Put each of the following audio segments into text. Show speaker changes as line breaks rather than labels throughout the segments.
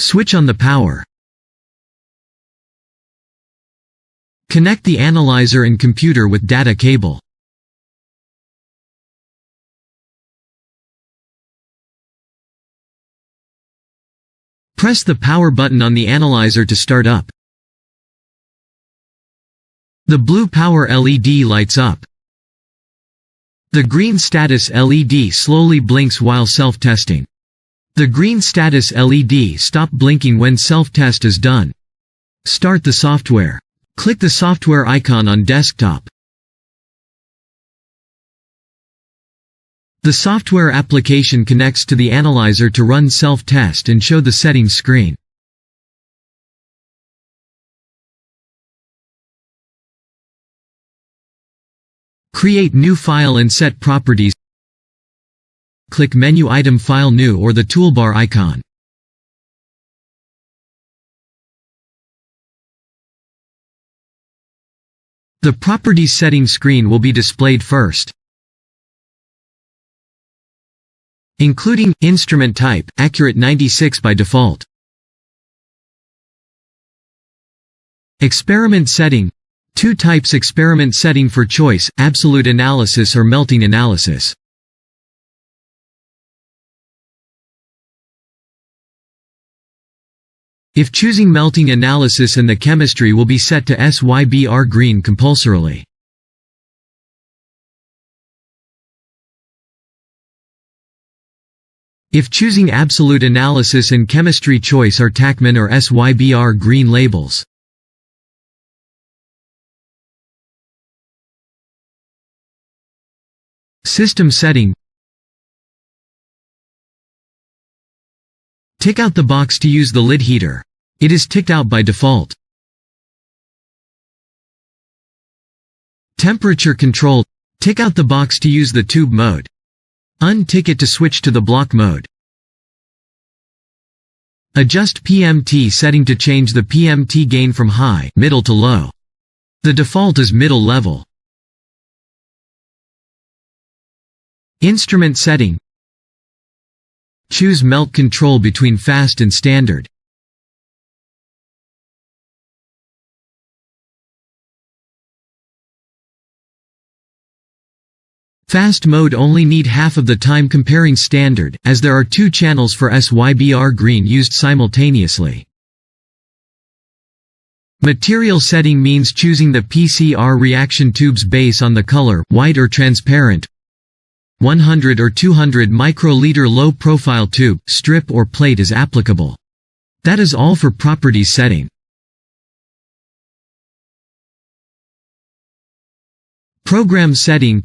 Switch on the power. Connect the analyzer and computer with data cable. Press the power button on the analyzer to start up. The blue power LED lights up. The green status LED slowly blinks while self-testing. The green status LED stops blinking when self-test is done. Start the software. Click the software icon on desktop. The software application connects to the analyzer to run self-test and show the settings screen. Create new file and set properties. Click menu item File New or the toolbar icon. The Properties settings screen will be displayed first. Including instrument type, Accurate96 by default. Experiment setting. 2 types: experiment setting for choice, absolute analysis or melting analysis. If choosing melting analysis, and the chemistry will be set to SYBR green compulsorily. If choosing absolute analysis and chemistry choice are TACMAN or SYBR green labels. System setting. Tick out the box to use the lid heater. It is ticked out by default. Temperature control. Tick out the box to use the tube mode. Untick it to switch to the block mode. Adjust PMT setting to change the PMT gain from high, middle to low. The default is middle level. Instrument setting. Choose melt control between fast and standard. Fast mode only need half of the time comparing standard, as there are 2 channels for SYBR green used simultaneously. Material setting means choosing the PCR reaction tube's base on the color, white or transparent, 100 or 200 microliter low-profile tube, strip or plate is applicable. That is all for properties setting. Program setting.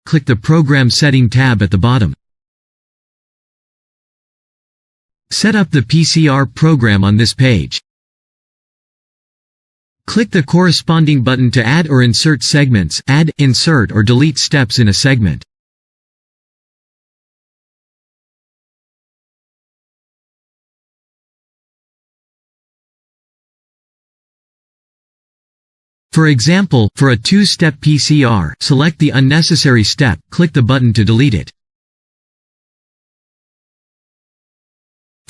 Click the Program Setting tab at the bottom. Set up the PCR program on this page. Click the corresponding button to add or insert segments, add, insert or delete steps in a segment. For example, for a 2-step PCR, select the unnecessary step, click the button to delete it.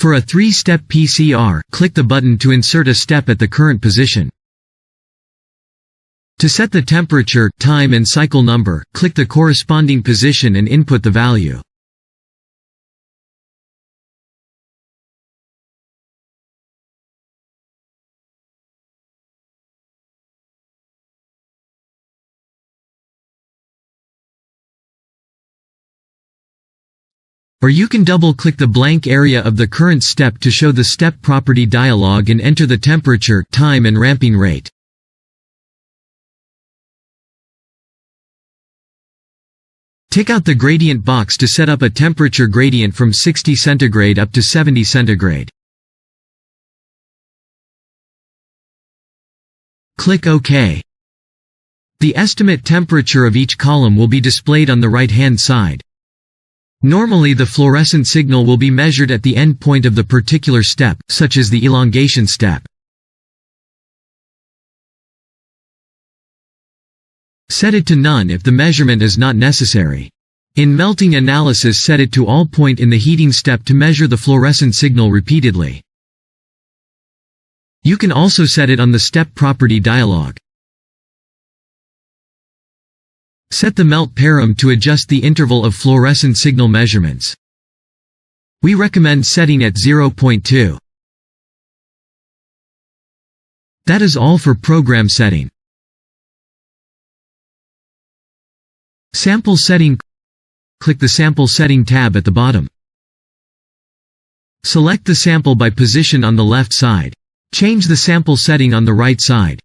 For a 3-step PCR, click the button to insert a step at the current position. To set the temperature, time and cycle number, click the corresponding position and input the value. Or you can double-click the blank area of the current step to show the step property dialog and enter the temperature, time and ramping rate. Tick out the gradient box to set up a temperature gradient from 60 centigrade up to 70 centigrade. Click OK. The estimate temperature of each column will be displayed on the right-hand side. Normally the fluorescent signal will be measured at the end point of the particular step, such as the elongation step. Set it to none if the measurement is not necessary. In melting analysis, set it to all point in the heating step to measure the fluorescent signal repeatedly. You can also set it on the step property dialog. Set the melt param to adjust the interval of fluorescent signal measurements. We recommend setting at 0.2. That is all for program setting. Sample setting. Click the Sample Setting tab at the bottom. Select the sample by position on the left side. Change the sample setting on the right side.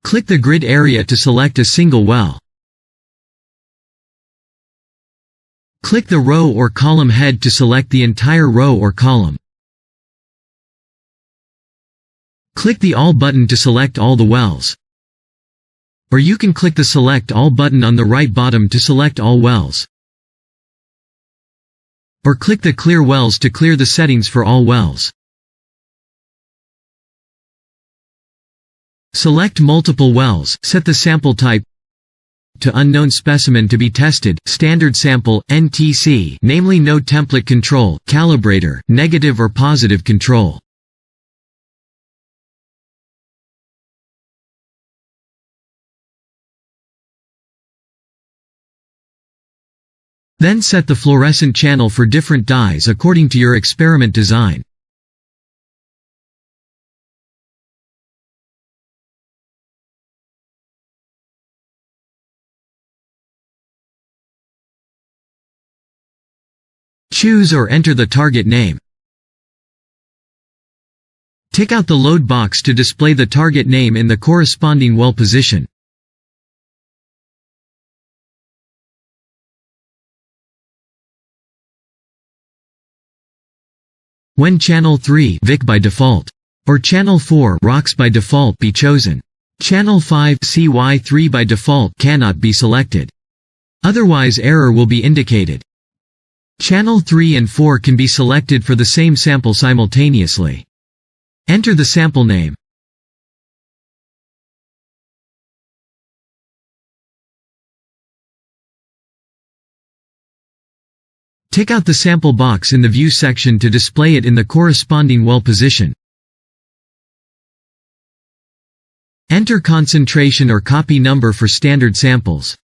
Click the grid area to select a single well. Click the row or column head to select the entire row or column. Click the All button to select all the wells. Or you can click the Select All button on the right bottom to select all wells. Or click the Clear Wells to clear the settings for all wells. Select multiple wells, set the sample type to unknown specimen to be tested, standard sample, NTC, namely no template control, calibrator, negative or positive control. Then set the fluorescent channel for different dyes according to your experiment design. Choose or enter the target name. Tick out the load box to display the target name in the corresponding well position. When Channel 3 VIC by default or Channel 4 ROX by default be chosen. Channel 5 CY3 by default cannot be selected. Otherwise error will be indicated. Channel 3 and 4 can be selected for the same sample simultaneously. Enter the sample name. Tick out the sample box in the View section to display it in the corresponding well position. Enter concentration or copy number for standard samples.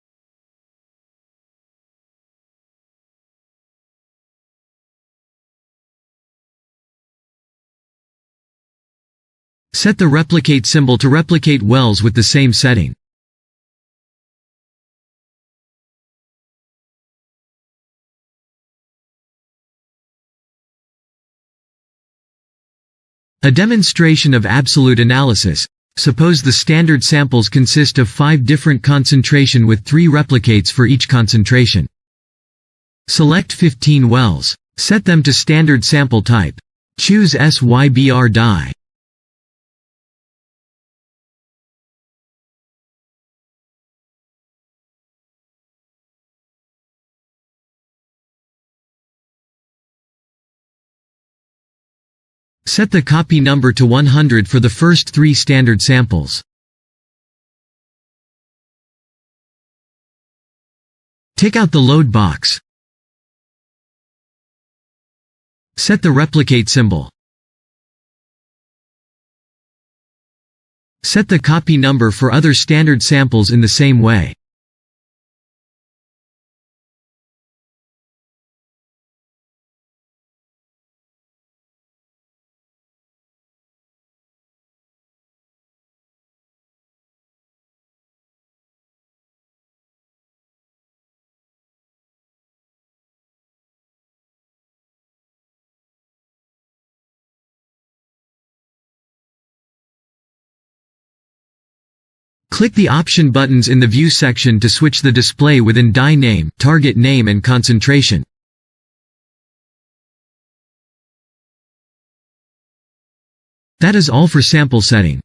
Set the replicate symbol to replicate wells with the same setting. A demonstration of absolute analysis. Suppose the standard samples consist of 5 different concentration with 3 replicates for each concentration. Select 15 wells. Set them to standard sample type. Choose SYBR dye. Set the copy number to 100 for the first 3 standard samples. Tick out the load box. Set the replicate symbol. Set the copy number for other standard samples in the same way. Click the option buttons in the View section to switch the display within dye name, target name and concentration. That is all for sample setting.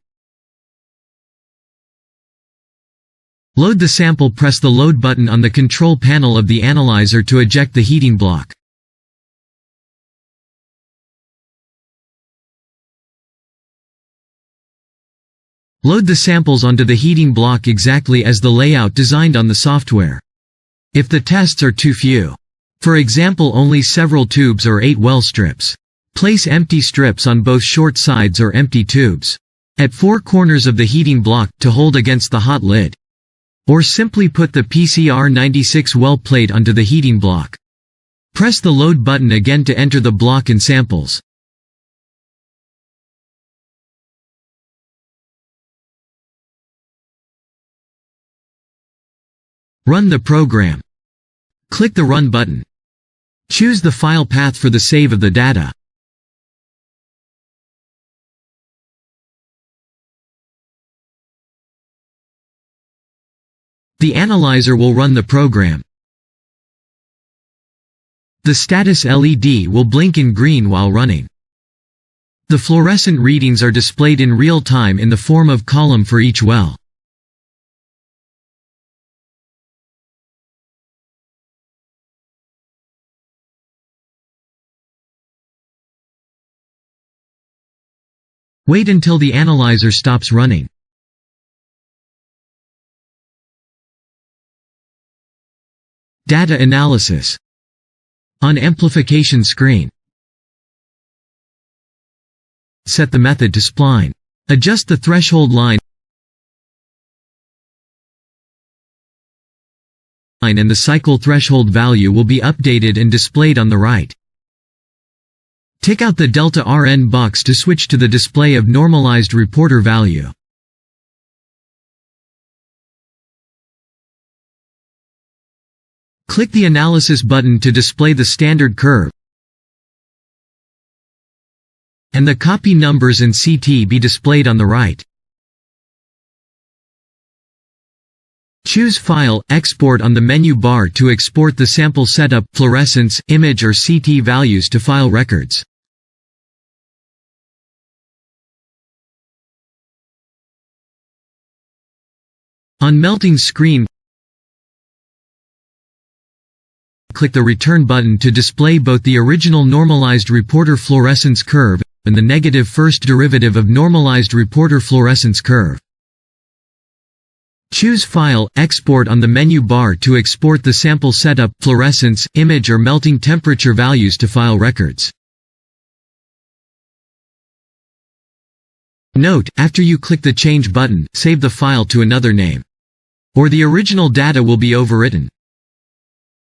Load the sample. Press the Load button on the control panel of the analyzer to eject the heating block. Load the samples onto the heating block exactly as the layout designed on the software. If the tests are too few, for example only several tubes or 8 well strips, place empty strips on both short sides or empty tubes at 4 corners of the heating block to hold against the hot lid. Or simply put the PCR96 well plate onto the heating block. Press the load button again to enter the block and samples. Run the program. Click the Run button. Choose the file path for the save of the data. The analyzer will run the program. The status LED will blink in green while running. The fluorescent readings are displayed in real time in the form of column for each well. Wait until the analyzer stops running. Data analysis. On amplification screen. Set the method to spline. Adjust the threshold line and the cycle threshold value will be updated and displayed on the right. Tick out the delta RN box to switch to the display of normalized reporter value. Click the Analysis button to display the standard curve, and the copy numbers and CT be displayed on the right. Choose File, Export on the menu bar to export the sample setup, fluorescence, image or CT values to file records. On melting screen, click the Return button to display both the original normalized reporter fluorescence curve and the negative first derivative of normalized reporter fluorescence curve. Choose File, Export on the menu bar to export the sample setup, fluorescence, image or melting temperature values to file records. Note, after you click the Change button, save the file to another name, or the original data will be overwritten.